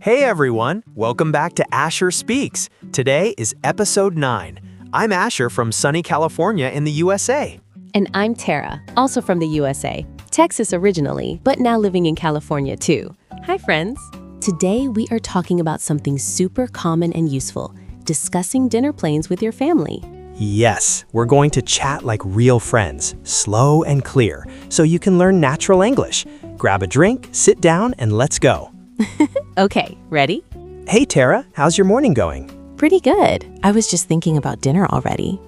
Hey everyone, welcome back to Asher Speaks. Today is episode 9. I'm Asher from sunny California in the USA. And I'm Tara, also from the USA, Texas originally, but now living in California too. Hi friends! Today we are talking about something super common and useful, discussing dinner plans with your family. Yes, we're going to chat like real friends, slow and clear, so you can learn natural English. Grab a drink, sit down, and let's go. Okay, ready? Hey Tara, how's your morning going? Pretty good. I was just thinking about dinner already.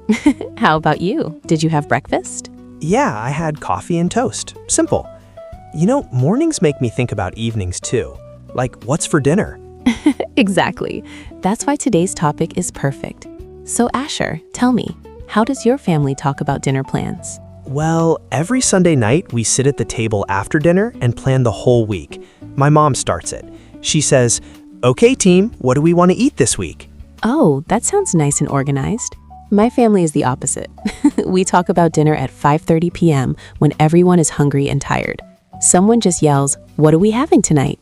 How about you? Did you have breakfast? Yeah, I had coffee and toast. Simple. You know, mornings make me think about evenings too. Like, what's for dinner? Exactly. That's why today's topic is perfect. So Asher, tell me, how does your family talk about dinner plans? Well, every Sunday night we sit at the table after dinner and plan the whole week. My mom starts it. She says, "Okay team, what do we want to eat this week?" Oh, that sounds nice and organized. My family is the opposite. We talk about dinner at 5:30 p.m. when everyone is hungry and tired. Someone just yells, "What are we having tonight?"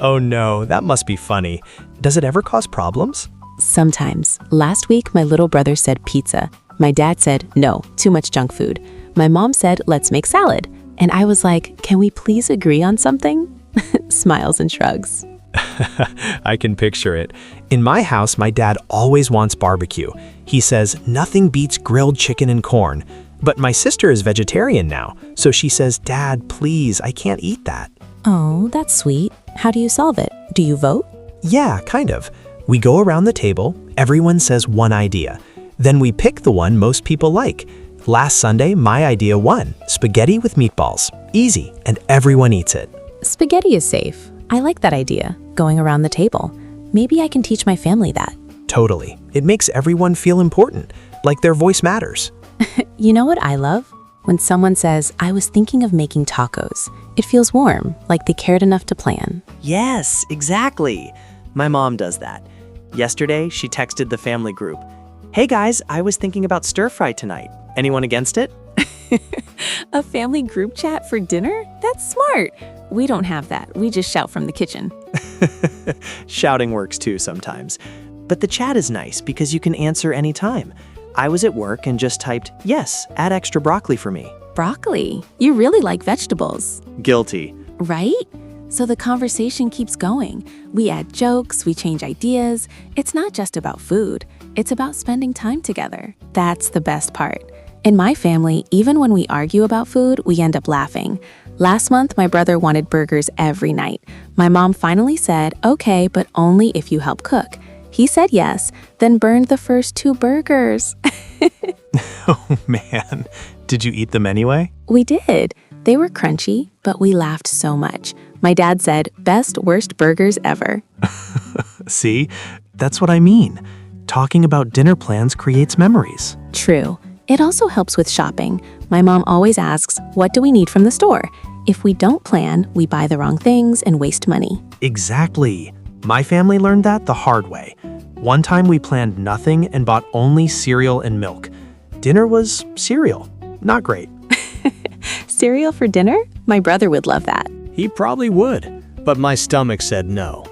Oh no, that must be funny. Does it ever cause problems? Sometimes. Last week, my little brother said pizza. My dad said, no, too much junk food. My mom said, let's make salad. And I was like, can we please agree on something? Smiles and shrugs. I can picture it. In my house, my dad always wants barbecue. He says nothing beats grilled chicken and corn. But my sister is vegetarian now, so she says, "Dad, please, I can't eat that." Oh, that's sweet. How do you solve it? Do you vote? Yeah, kind of. We go around the table, everyone says one idea. Then we pick the one most people like. Last Sunday, my idea won, spaghetti with meatballs. Easy, and everyone eats it. Spaghetti is safe. I like that idea, going around the table. Maybe I can teach my family that. Totally. It makes everyone feel important, like their voice matters. You know what I love? When someone says, I was thinking of making tacos. It feels warm, like they cared enough to plan. Yes, exactly. My mom does that. Yesterday, she texted the family group. Hey guys, I was thinking about stir fry tonight. Anyone against it? A family group chat for dinner? That's smart. We don't have that. We just shout from the kitchen. Shouting works too sometimes. But the chat is nice because you can answer anytime. I was at work and just typed, yes, add extra broccoli for me. Broccoli? You really like vegetables. Guilty. Right? So the conversation keeps going. We add jokes, we change ideas. It's not just about food. It's about spending time together. That's the best part. In my family, even when we argue about food, we end up laughing. Last month, my brother wanted burgers every night. My mom finally said, okay, but only if you help cook. He said yes, then burned the first 2 burgers. Oh man, did you eat them anyway? We did. They were crunchy, but we laughed so much. My dad said, best, worst burgers ever. See, that's what I mean. Talking about dinner plans creates memories. True. It also helps with shopping. My mom always asks, what do we need from the store? If we don't plan, we buy the wrong things and waste money. Exactly. My family learned that the hard way. One time we planned nothing and bought only cereal and milk. Dinner was cereal. Not great. Cereal for dinner? My brother would love that. He probably would, but my stomach said no.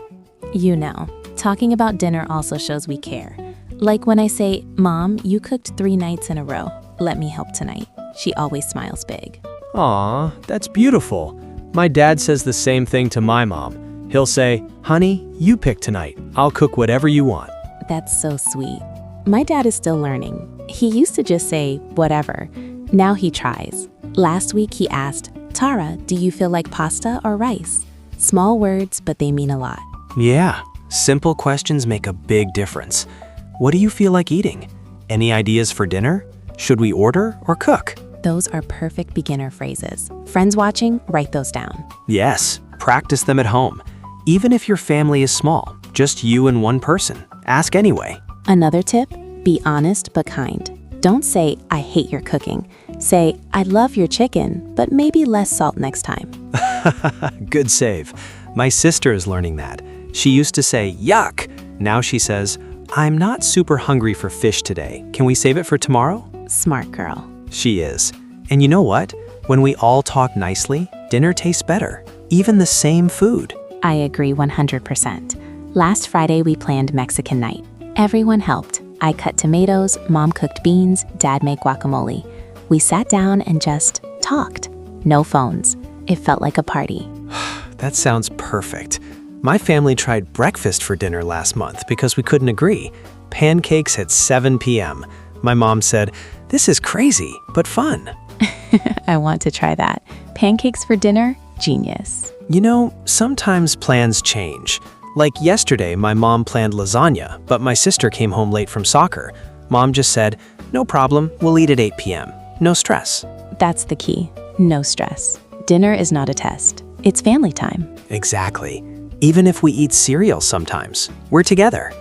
You know, talking about dinner also shows we care. Like when I say, Mom, you cooked 3 nights in a row. Let me help tonight. She always smiles big. Aw, that's beautiful. My dad says the same thing to my mom. He'll say, honey, you pick tonight. I'll cook whatever you want. That's so sweet. My dad is still learning. He used to just say, whatever. Now he tries. Last week he asked, Tara, do you feel like pasta or rice? Small words, but they mean a lot. Yeah, simple questions make a big difference. What do you feel like eating? Any ideas for dinner? Should we order or cook? Those are perfect beginner phrases. Friends watching, write those down. Yes, practice them at home. Even if your family is small, just you and one person, ask anyway. Another tip, be honest but kind. Don't say, I hate your cooking. Say, I love your chicken, but maybe less salt next time. Good save. My sister is learning that. She used to say, yuck. Now she says, I'm not super hungry for fish today. Can we save it for tomorrow? Smart girl. She is. And you know what? When we all talk nicely, dinner tastes better. Even the same food. I agree 100%. Last Friday, we planned Mexican night. Everyone helped. I cut tomatoes, Mom cooked beans, Dad made guacamole. We sat down and just talked. No phones. It felt like a party. That sounds perfect. My family tried breakfast for dinner last month because we couldn't agree. Pancakes at 7 p.m. My mom said, "This is crazy, but fun." I want to try that. Pancakes for dinner? Genius. You know, sometimes plans change. Like yesterday, my mom planned lasagna, but my sister came home late from soccer. Mom just said, "No problem, we'll eat at 8 p.m. No stress." That's the key. No stress. Dinner is not a test. It's family time. Exactly. Even if we eat cereal sometimes, we're together.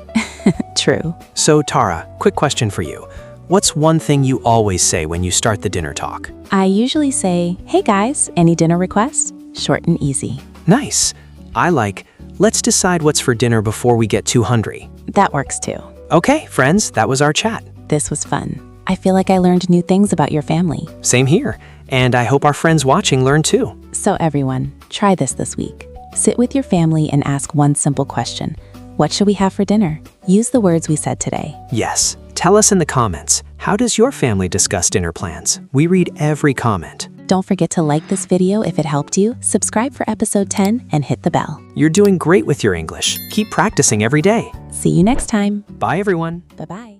True. So Tara, quick question for you. What's one thing you always say when you start the dinner talk? I usually say, "Hey guys, any dinner requests?" Short and easy. Nice. I like, "Let's decide what's for dinner before we get too hungry." That works too. Okay, friends, that was our chat. This was fun. I feel like I learned new things about your family. Same here. And I hope our friends watching learn too. So everyone, try this week. Sit with your family and ask one simple question. What should we have for dinner? Use the words we said today. Yes. Tell us in the comments, how does your family discuss dinner plans? We read every comment. Don't forget to like this video if it helped you, subscribe for episode 10, and hit the bell. You're doing great with your English. Keep practicing every day. See you next time. Bye, everyone. Bye-bye.